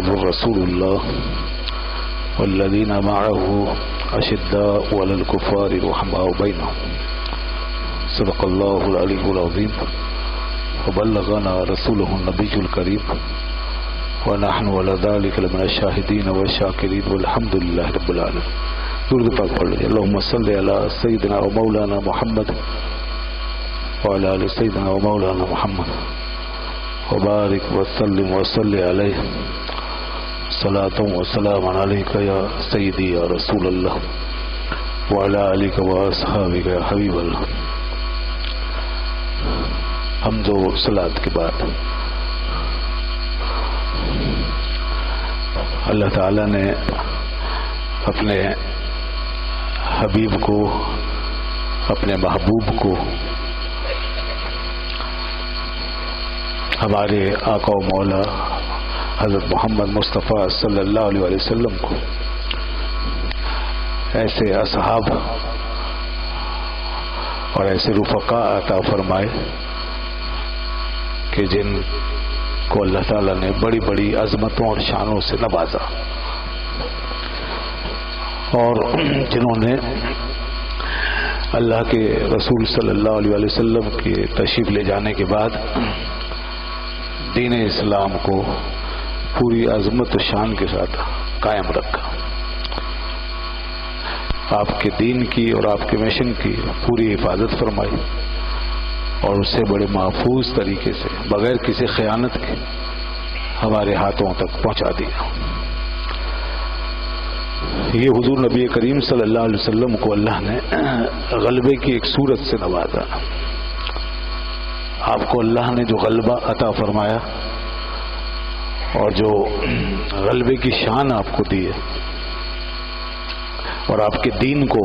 رسول الله والذين معه أشداء على الكفار رحماء بينهم صدق الله العلي العظيم وبلغنا رسوله النبي الكريم ونحن على ذلك لمن الشاهدين والشاكرين والحمد لله رب العالمين. درود پاک پڑھ لیجیے. اللهم صل على سيدنا ومولانا محمد وعلى آل سيدنا ومولانا محمد وبارك وسلم وصلي عليه صلاة وسلام عليك يا سيدي يا رسول الله وعلى آلك وأصحابك يا حبيب الله. حمد و صلاۃ کے بعد اللہ تعالی نے اپنے حبیب کو، اپنے محبوب کو، ہمارے آقا و مولا حضرت محمد مصطفیٰ صلی اللہ علیہ وسلم کو ایسے اصحاب اور ایسے رفقاء عطا فرمائے کہ جن کو اللہ تعالیٰ نے بڑی بڑی عظمتوں اور شانوں سے نوازا، اور جنہوں نے اللہ کے رسول صلی اللہ علیہ وسلم کے تشریف لے جانے کے بعد دین اسلام کو پوری عظمت و شان کے ساتھ قائم رکھا. آپ کے دین کی اور آپ کے مشن کی پوری حفاظت فرمائی اور اسے بڑے محفوظ طریقے سے بغیر کسی خیانت کے ہمارے ہاتھوں تک پہنچا دیا. یہ حضور نبی کریم صلی اللہ علیہ وسلم کو اللہ نے غلبے کی ایک صورت سے نوازا. آپ کو اللہ نے جو غلبہ عطا فرمایا اور جو غلبے کی شان آپ کو دی ہے، اور آپ کے دین کو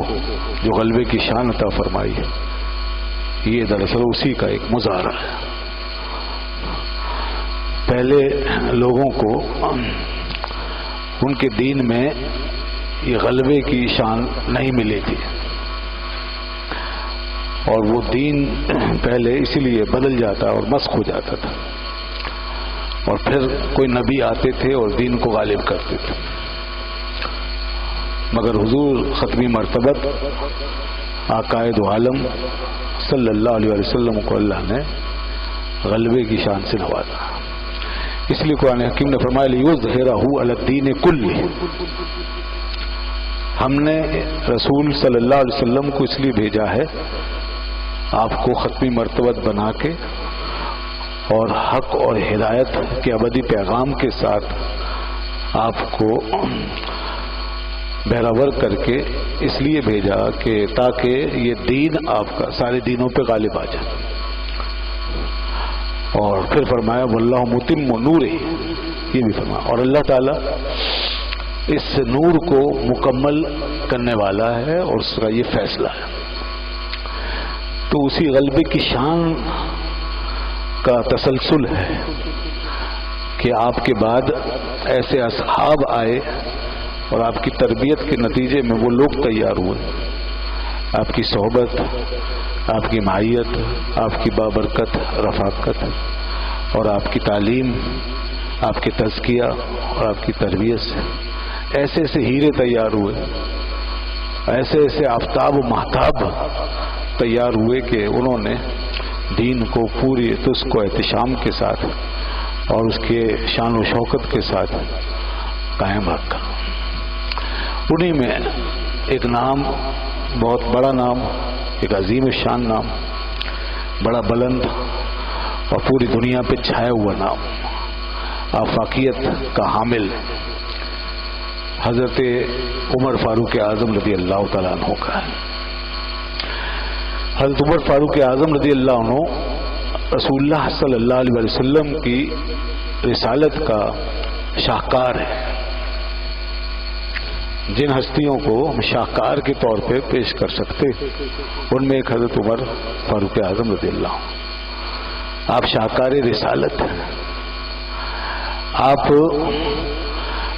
جو غلبے کی شان عطا فرمائی ہے، یہ دراصل اسی کا ایک مظاہرہ ہے. پہلے لوگوں کو ان کے دین میں یہ غلبے کی شان نہیں ملی تھی، اور وہ دین پہلے اسی لیے بدل جاتا اور مسخ ہو جاتا تھا، اور پھر کوئی نبی آتے تھے اور دین کو غالب کرتے تھے. مگر حضور ختمی مرتبت عقائد عالم صلی اللہ علیہ وسلم کو اللہ نے غلبے کی شان سے نوازا. اس لیے قرآن حکیم نے فرمایا لِيُظْهِرَهُ عَلَى الدِّينِ كُلِّهِ. ہم نے رسول صلی اللہ علیہ وسلم کو اس لیے بھیجا ہے آپ کو ختمی مرتبت بنا کے اور حق اور ہدایت کے ابدی پیغام کے ساتھ آپ کو بہراور کر کے اس لیے بھیجا کہ تاکہ یہ دین آپ کا سارے دینوں پہ غالب آ جائے. اور پھر فرمایا واللہ متم نورہ، یہ بھی فرمایا، اور اللہ تعالیٰ اس نور کو مکمل کرنے والا ہے اور اس کا یہ فیصلہ ہے. تو اسی غلبے کی شان کا تسلسل ہے کہ آپ کے بعد ایسے اصحاب آئے اور آپ کی تربیت کے نتیجے میں وہ لوگ تیار ہوئے. آپ کی صحبت، آپ کی معیت، آپ کی بابرکت رفاقت اور آپ کی تعلیم، آپ کے تزکیہ اور آپ کی تربیت سے ایسے ایسے ہیرے تیار ہوئے، ایسے ایسے آفتاب و مہتاب تیار ہوئے کہ انہوں نے دین کو پوری تس کو احتشام کے ساتھ اور اس کے شان و شوکت کے ساتھ قائم رکھا. انہی میں ایک نام، بہت بڑا نام، ایک عظیم شان نام، بڑا بلند اور پوری دنیا پہ چھایا ہوا نام، آفاقیت کا حامل حضرت عمر فاروق اعظم رضی اللہ تعالیٰ عنہ کا ہے. حضرت عمر فاروق اعظم رضی اللہ عنہ رسول اللہ صلی اللہ علیہ وسلم کی رسالت کا شاہکار ہے. جن ہستیوں کو ہم شاہکار کے طور پہ پیش کر سکتے ان میں ایک حضرت عمر فاروق اعظم رضی اللہ عنہ. آپ شاہکار رسالت ہیں.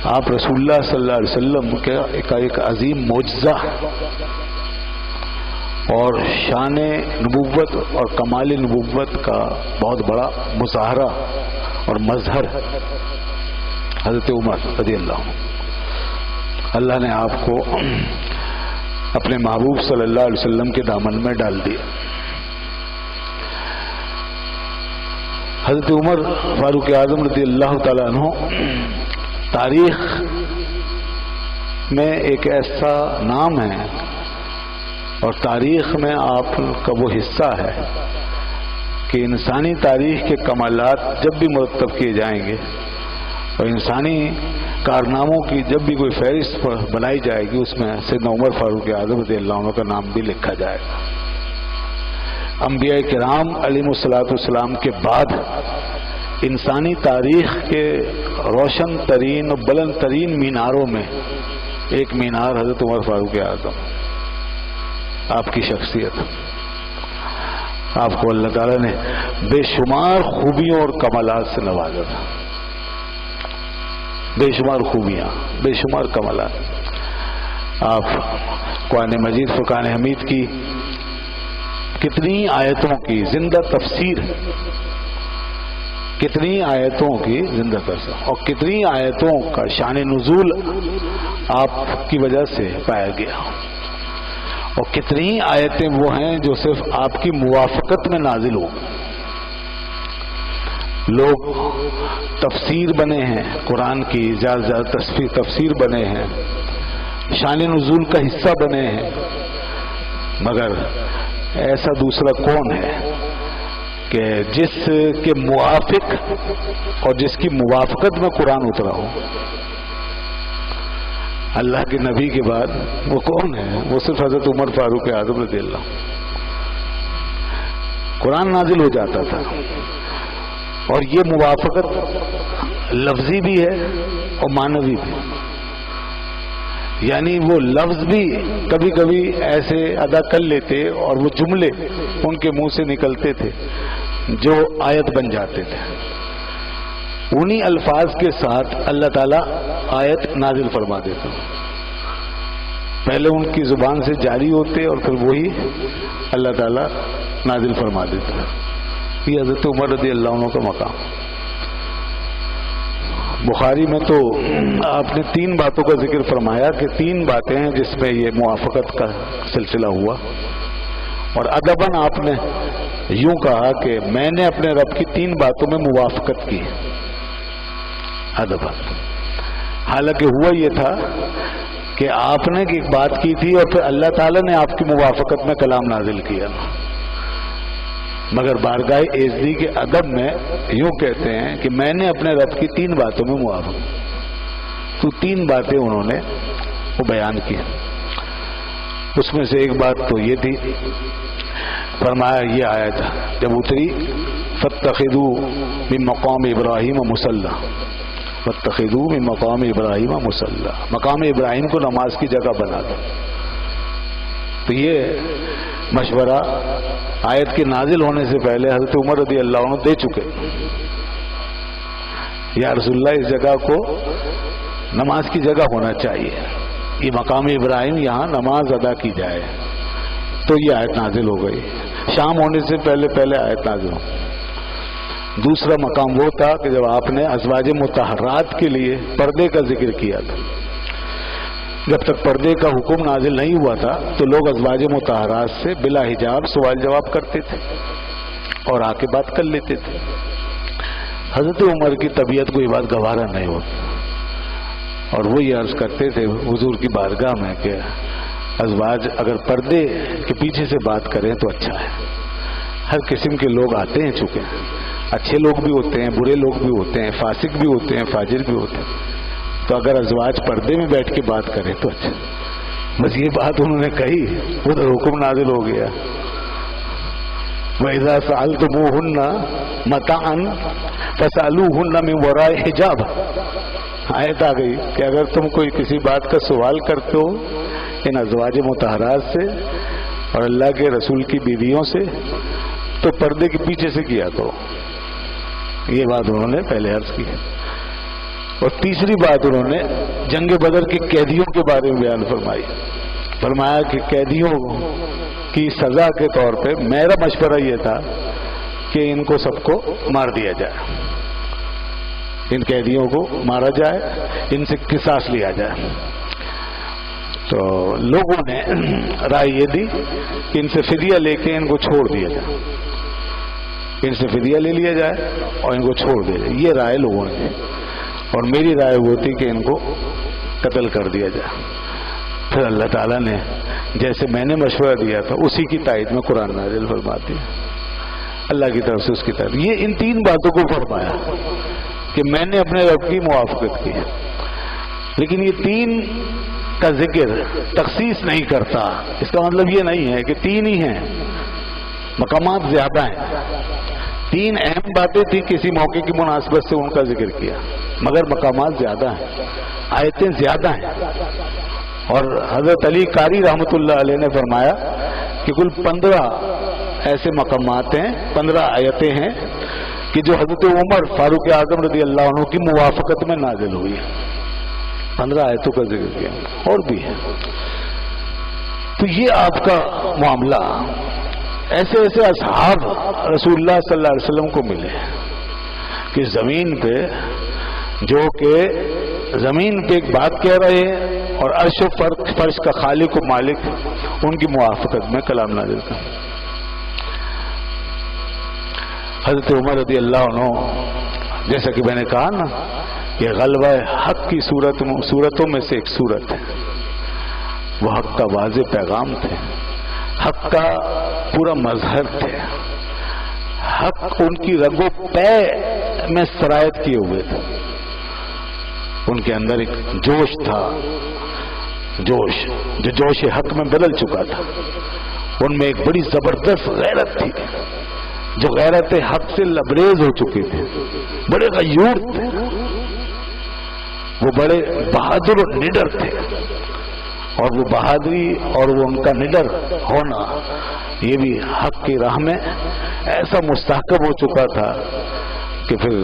آپ رسول اللہ صلی اللہ علیہ وسلم کا ایک عظیم معجزہ اور شان نبوت اور کمال نبوت کا بہت بڑا مظاہرہ اور مظہر حضرت عمر رضی اللہ عنہ، اللہ نے آپ کو اپنے محبوب صلی اللہ علیہ وسلم کے دامن میں ڈال دیا. حضرت عمر فاروق اعظم رضی اللہ تعالیٰ عنہ تاریخ میں ایک ایسا نام ہے اور تاریخ میں آپ کا وہ حصہ ہے کہ انسانی تاریخ کے کمالات جب بھی مرتب کیے جائیں گے اور انسانی کارناموں کی جب بھی کوئی فہرست بنائی جائے گی اس میں سیدنا عمر فاروق اعظم رضی اللہ عنہ کا نام بھی لکھا جائے گا. انبیاء کرام علیہم الصلوۃ والسلام کے بعد انسانی تاریخ کے روشن ترین اور بلند ترین میناروں میں ایک مینار حضرت عمر فاروق اعظم، آپ کی شخصیت. آپ کو اللہ تعالیٰ نے بے شمار خوبیوں اور کمالات سے نوازا تھا، بے شمار خوبیاں، بے شمار کمالات. آپ قرآن مجید فرقان حمید کی کتنی آیتوں کی زندہ تفسیر، کتنی آیتوں کی زندہ تفسیر اور کتنی آیتوں کا شان نزول آپ کی وجہ سے پایا گیا، اور کتنی آیتیں وہ ہیں جو صرف آپ کی موافقت میں نازل ہو. لوگ تفسیر بنے ہیں قرآن کی، زیادہ سے زیادہ تفسیر بنے ہیں، شان نزول کا حصہ بنے ہیں، مگر ایسا دوسرا کون ہے کہ جس کے موافق اور جس کی موافقت میں قرآن اترا ہو؟ اللہ کے نبی کے بعد وہ کون ہے؟ وہ صرف حضرت عمر فاروق اعظم رضی اللہ. قرآن نازل ہو جاتا تھا اور یہ موافقت لفظی بھی ہے اور معنوی بھی، یعنی وہ لفظ بھی کبھی کبھی ایسے ادا کر لیتے اور وہ جملے ان کے منہ سے نکلتے تھے جو آیت بن جاتے تھے. انہی الفاظ کے ساتھ اللہ تعالیٰ آیت نازل فرما دیتا، پہلے ان کی زبان سے جاری ہوتے اور پھر وہی اللہ تعالیٰ نازل فرما دیتا. یہ حضرت عمر رضی اللہ عنہ کا مقام. بخاری میں تو آپ نے 3 باتوں کا ذکر فرمایا کہ 3 باتیں ہیں جس میں یہ موافقت کا سلسلہ ہوا، اور ادباً آپ نے یوں کہا کہ میں نے اپنے رب کی 3 باتوں میں موافقت کی ادباً. حالانکہ ہوا یہ تھا کہ آپ نے ایک بات کی تھی اور پھر اللہ تعالیٰ نے آپ کی موافقت میں کلام نازل کیا، مگر بارگاہ ایزدی کے ادب میں یوں کہتے ہیں کہ میں نے اپنے رب کی 3 باتوں میں موافقت. تو 3 باتیں انہوں نے وہ بیان کی. اس میں سے ایک بات تو یہ تھی، فرمایا یہ آیت جب اتری فاتخذوا من مقام ابراہیم مصلی، فاتخذوا من مقام ابراہیم مصلی، مقام ابراہیم کو نماز کی جگہ بنا دو. تو یہ مشورہ آیت کے نازل ہونے سے پہلے حضرت عمر رضی اللہ عنہ دے چکے. یا رسول اللہ اس جگہ کو نماز کی جگہ ہونا چاہیے، یہ مقام ابراہیم یہاں نماز ادا کی جائے. تو یہ آیت نازل ہو گئی، شام ہونے سے پہلے آیت نازل ہو. دوسرا مقام وہ تھا کہ جب آپ نے ازواج مطہرات کے لیے پردے کا ذکر کیا تھا. جب تک پردے کا حکم نازل نہیں ہوا تھا تو لوگ ازواج مطہرات سے بلا حجاب سوال جواب کرتے تھے اور آ کے بات کر لیتے تھے. حضرت عمر کی طبیعت کو یہ بات گوارا نہیں ہوتی اور وہ یہ عرض کرتے تھے حضور کی بارگاہ میں کہ ازواج اگر پردے کے پیچھے سے بات کریں تو اچھا ہے. ہر قسم کے لوگ آتے ہیں، چونکہ اچھے لوگ بھی ہوتے ہیں، برے لوگ بھی ہوتے ہیں، فاسق بھی ہوتے ہیں، فاجر بھی ہوتے ہیں، تو اگر ازواج پردے میں بیٹھ کے بات کریں تو اچھا. بس یہ بات انہوں نے کہی، ادھر حکم نازل ہو گیا. وَإِذَا سَأَلْتُمُوهُنَّ مَتَاعًا فَاسْأَلُوهُنَّ مِنْ وَرَاءِ حِجَابٍ. آیت آ گئی کہ اگر تم کوئی کسی بات کا سوال کرتے ہو ان ازواج مطہرات سے اور اللہ کے رسول کی بیویوں سے تو پردے کے پیچھے سے کیا کرو. یہ بات انہوں نے پہلے عرض کی. اور تیسری بات انہوں نے جنگ بدر کے قیدیوں کے بارے میں بیان فرمائی. فرمایا کہ قیدیوں کی سزا کے طور پہ میرا مشورہ یہ تھا کہ ان کو سب کو مار دیا جائے. ان قیدیوں کو مارا جائے، ان سے قصاص لیا جائے۔ تو لوگوں نے رائے یہ دی کہ ان سے فدیہ لے کے ان کو چھوڑ دیا جائے، ان سے فدیہ لے لیا جائے اور ان کو چھوڑ دیا جائے، یہ رائے لوگوں نے دی۔ اور میری رائے وہ تھی کہ ان کو قتل کر دیا جائے۔ پھر اللہ تعالیٰ نے جیسے میں نے مشورہ دیا تھا اسی کی تائید میں قرآن نازل فرماتی ہے، اللہ کی طرف سے اس کی تائید۔ یہ ان تین باتوں کو فرمایا کہ میں نے اپنے رب کی موافقت کی، لیکن یہ تین کا ذکر تخصیص نہیں کرتا، اس کا مطلب یہ نہیں ہے کہ تین ہی ہیں، مقامات زیادہ ہیں۔ تین اہم باتیں تھیں، کسی موقع کی مناسبت سے ان کا ذکر کیا، مگر مقامات زیادہ ہیں، آیتیں زیادہ ہیں۔ اور حضرت علی قاری رحمۃ اللہ علیہ نے فرمایا کہ کل 15 ایسے مقامات ہیں، 15 آیتیں ہیں کہ جو حضرت عمر فاروق اعظم رضی اللہ عنہ کی موافقت میں نازل ہوئی ہے۔ 15 آیتوں کا ذکر کیا، اور بھی ہے۔ تو یہ آپ کا معاملہ، ایسے ایسے اصحاب رسول اللہ صلی اللہ علیہ وسلم کو ملے کہ زمین پہ، جو کہ زمین پہ ایک بات کہہ رہے ہیں اور عرش و فرش کا خالق و مالک ان کی موافقت میں کلام نازل کر۔ حضرت عمر رضی اللہ عنہ، جیسا کہ میں نے کہا نا، یہ غلبہ حق کی صورتوں میں سے ایک صورت ہے، وہ حق کا واضح پیغام تھے، حق کا پورا مظہر تھے، حق ان کی رگ و پے میں سرایت کیے ہوئے تھے۔ ان کے اندر ایک جوش تھا، جوش جو جوش حق میں بدل چکا تھا۔ ان میں ایک بڑی زبردست غیرت تھی، جو غیرت حق سے لبریز ہو چکی تھی، بڑے غیور تھے، وہ بڑے بہادر اور نڈر تھے۔ اور وہ بہادری اور وہ ان کا نڈر ہونا، یہ بھی حق کی راہ میں ایسا مستحکم ہو چکا تھا کہ پھر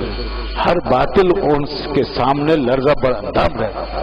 ہر باطل ان کے سامنے لرزہ بر اندام رہتا۔